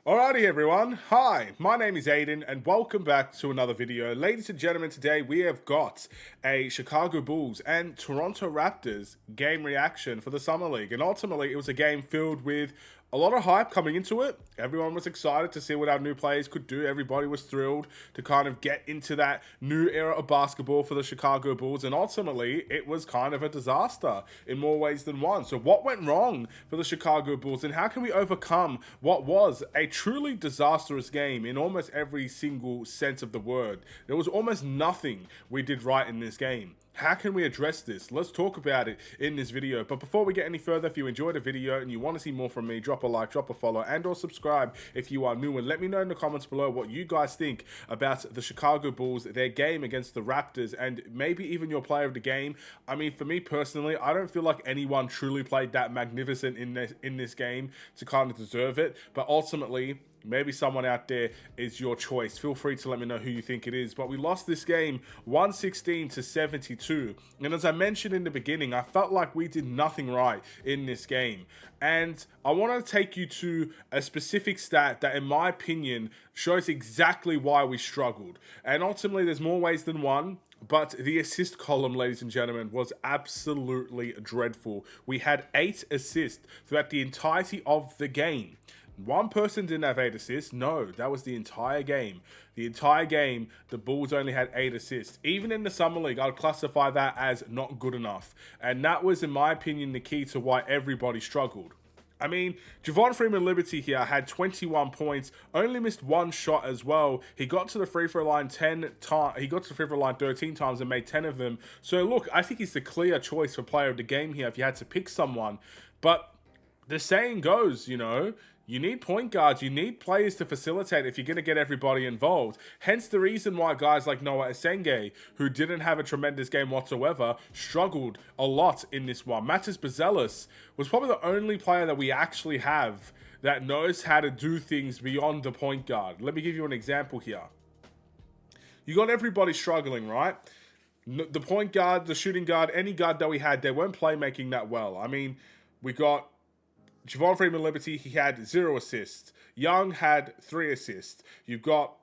Alrighty everyone, hi, my name is Aiden and welcome back to another video. Ladies and gentlemen, today we have got a Chicago Bulls and Toronto Raptors game reaction for the Summer League. And ultimately it was a game filled with a lot of hype coming into it. Everyone was excited to see what our new players could do. Everybody was thrilled to kind of get into that new era of basketball for the Chicago Bulls. And ultimately, it was kind of a disaster in more ways than one. So what went wrong for the Chicago Bulls and how can we overcome what was a truly disastrous game in almost every single sense of the word? There was almost nothing we did right in this game. How can we address this? Let's talk about it in this video. But before we get any further, if you enjoyed the video and you want to see more from me, drop a like, drop a follow, and or subscribe if you are new. And let me know in the comments below what you guys think about the Chicago Bulls, their game against the Raptors, and maybe even your player of the game. I mean, for me personally, I don't feel like anyone truly played that magnificent in this game to kind of deserve it. But ultimately, maybe someone out there is your choice. Feel free to let me know who you think it is. But we lost this game 116 to 72. And as I mentioned in the beginning, I felt like we did nothing right in this game. And I want to take you to a specific stat that, in my opinion, shows exactly why we struggled. And ultimately, there's more ways than one. But the assist column, ladies and gentlemen, was absolutely dreadful. We had 8 assists throughout the entirety of the game. One person didn't have 8 assists. No, that was the entire game. The entire game, the Bulls only had 8 assists. Even in the Summer League, I'd classify that as not good enough. And that was, in my opinion, the key to why everybody struggled. I mean, Javon Freeman-Liberty here had 21 points, only missed one shot as well. He got to the free throw line 10 times. He got to the free throw line 13 times and made 10 of them. So look, I think he's the clear choice for player of the game here if you had to pick someone. But the saying goes, you know, you need point guards, you need players to facilitate if you're going to get everybody involved. Hence the reason why guys like Noah Esenge, who didn't have a tremendous game whatsoever, struggled a lot in this one. Matas Buzelis was probably the only player that we actually have that knows how to do things beyond the point guard. Let me give you an example here. You got everybody struggling, right? The point guard, the shooting guard, any guard that we had, they weren't playmaking that well. I mean, we got Javon Freeman-Liberty, he had 0 assists. Young had 3 assists. You've got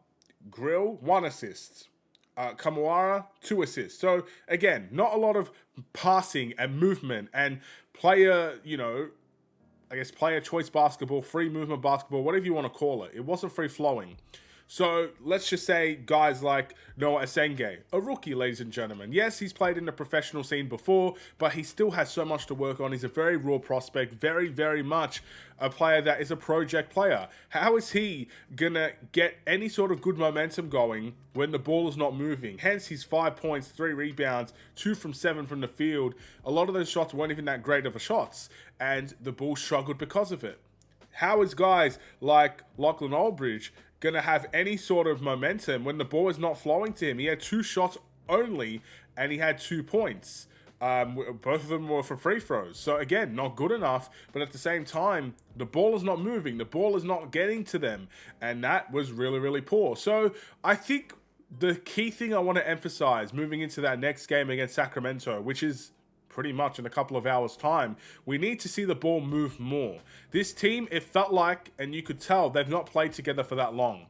Grill, 1 assist. Kamawara, 2 assists. So, again, not a lot of passing and movement and player, you know, I guess player choice basketball, free movement basketball, whatever you want to call it. It wasn't free-flowing. So let's just say guys like Noah Esenge, a rookie, ladies and gentlemen. Yes, he's played in the professional scene before, but he still has so much to work on. He's a very raw prospect, very, very much a player that is a project player. How is he going to get any sort of good momentum going when the ball is not moving? Hence, his 5 points, 3 rebounds, 2 from 7 from the field. A lot of those shots weren't even that great of a shots, and the Bulls struggled because of it. How is guys like Lachlan Aldridge going to have any sort of momentum when the ball is not flowing to him? He had 2 shots only, and he had 2 points. Both of them were for free throws. So again, not good enough, but at the same time, the ball is not moving. The ball is not getting to them, and that was really, really poor. So I think the key thing I want to emphasize moving into that next game against Sacramento, which is pretty much in a couple of hours' time, we need to see the ball move more. This team, it felt like, and you could tell, they've not played together for that long.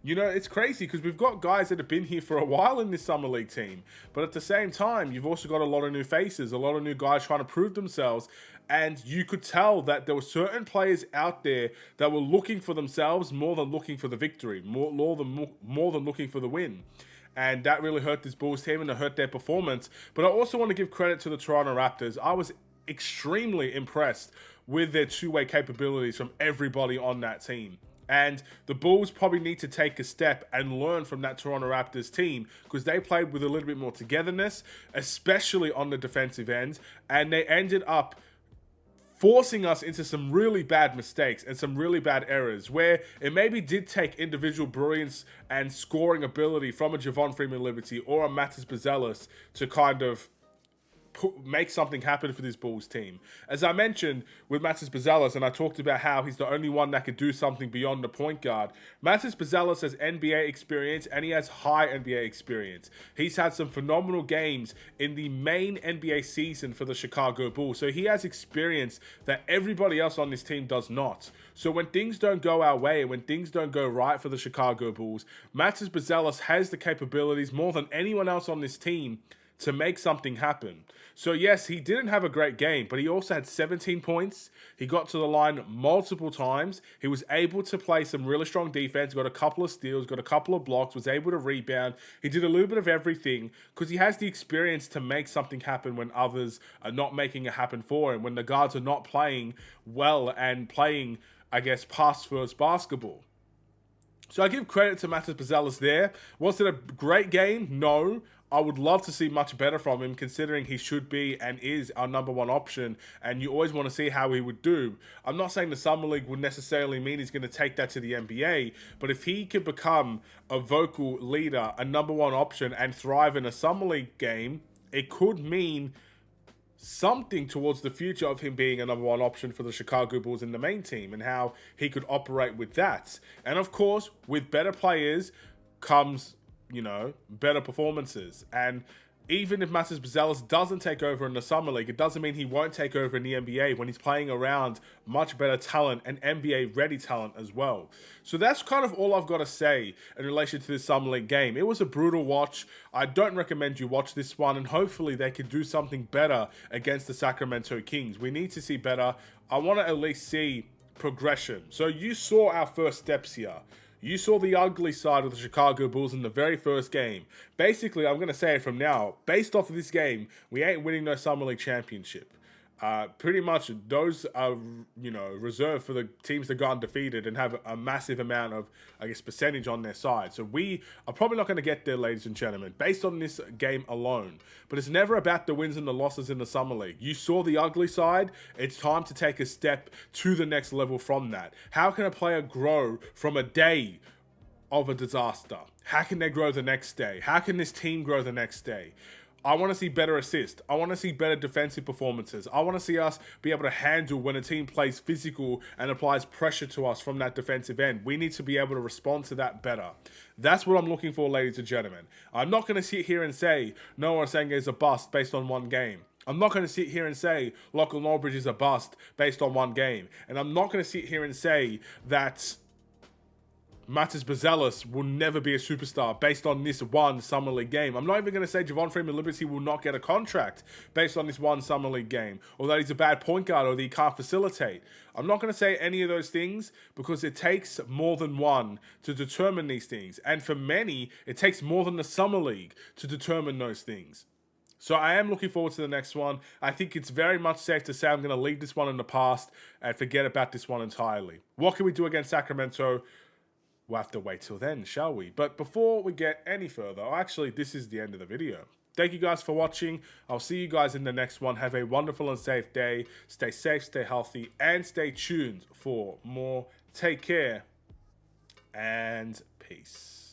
You know, it's crazy because we've got guys that have been here for a while in this Summer League team. But at the same time, you've also got a lot of new faces, a lot of new guys trying to prove themselves. And you could tell that there were certain players out there that were looking for themselves more than looking for the victory, more than looking for the win. And that really hurt this Bulls team and it hurt their performance. But I also want to give credit to the Toronto Raptors. I was extremely impressed with their two-way capabilities from everybody on that team. And the Bulls probably need to take a step and learn from that Toronto Raptors team because they played with a little bit more togetherness, especially on the defensive end. And they ended up forcing us into some really bad mistakes and some really bad errors where it maybe did take individual brilliance and scoring ability from a Javon Freeman-Liberty or a Matas Buzelis to kind of make something happen for this Bulls team. As I mentioned with Matas Buzelis, and I talked about how he's the only one that could do something beyond the point guard. Matas Buzelis has NBA experience and he has high NBA experience. He's had some phenomenal games in the main NBA season for the Chicago Bulls, so he has experience that everybody else on this team does not. So when things don't go our way, when things don't go right for the Chicago Bulls, Matas Buzelis has the capabilities more than anyone else on this team to make something happen. So yes, he didn't have a great game, but he also had 17 points. He got to the line multiple times. He was able to play some really strong defense, got a couple of steals, got a couple of blocks, was able to rebound. He did a little bit of everything because he has the experience to make something happen when others are not making it happen for him, when the guards are not playing well and playing, I guess, pass-first basketball. So I give credit to Matas Buzelis there. Was it a great game? No. I would love to see much better from him, considering he should be and is our #1 option, and you always want to see how he would do. I'm not saying the Summer League would necessarily mean he's going to take that to the NBA, but if he could become a vocal leader, a #1 option, and thrive in a Summer League game, it could mean something towards the future of him being a #1 option for the Chicago Bulls in the main team and how he could operate with that. And of course, with better players comes, better performances. And even if Matas Buzelis doesn't take over in the Summer League, it doesn't mean he won't take over in the NBA when he's playing around much better talent and NBA-ready talent as well. So that's kind of all I've got to say in relation to this Summer League game. It was a brutal watch. I don't recommend you watch this one, and hopefully they can do something better against the Sacramento Kings. We need to see better. I want to at least see progression. So you saw our first steps here. You saw the ugly side of the Chicago Bulls in the very first game. Basically, I'm going to say it from now. Based off of this game, we ain't winning no Summer League championship. Pretty much those are, reserved for the teams that got undefeated and have a massive amount of, percentage on their side. So we are probably not going to get there, ladies and gentlemen, based on this game alone. But it's never about the wins and the losses in the Summer League. You saw the ugly side. It's time to take a step to the next level from that. How can a player grow from a day of a disaster? How can they grow the next day? How can this team grow the next day? I want to see better assists. I want to see better defensive performances. I want to see us be able to handle when a team plays physical and applies pressure to us from that defensive end. We need to be able to respond to that better. That's what I'm looking for, ladies and gentlemen. I'm not going to sit here and say Noah Osenge is a bust based on one game. I'm not going to sit here and say Lachlan Aldridge is a bust based on one game. And I'm not going to sit here and say that Matas Buzelis will never be a superstar based on this one Summer League game. I'm not even going to say Javon Freeman-Liberty will not get a contract based on this one Summer League game, or that he's a bad point guard, or that he can't facilitate. I'm not going to say any of those things because it takes more than one to determine these things. And for many, it takes more than the Summer League to determine those things. So I am looking forward to the next one. I think it's very much safe to say I'm going to leave this one in the past and forget about this one entirely. What can we do against Sacramento? We'll have to wait till then, shall we? But before we get any further, actually, this is the end of the video. Thank you guys for watching. I'll see you guys in the next one. Have a wonderful and safe day. Stay safe, stay healthy, and stay tuned for more. Take care, and peace.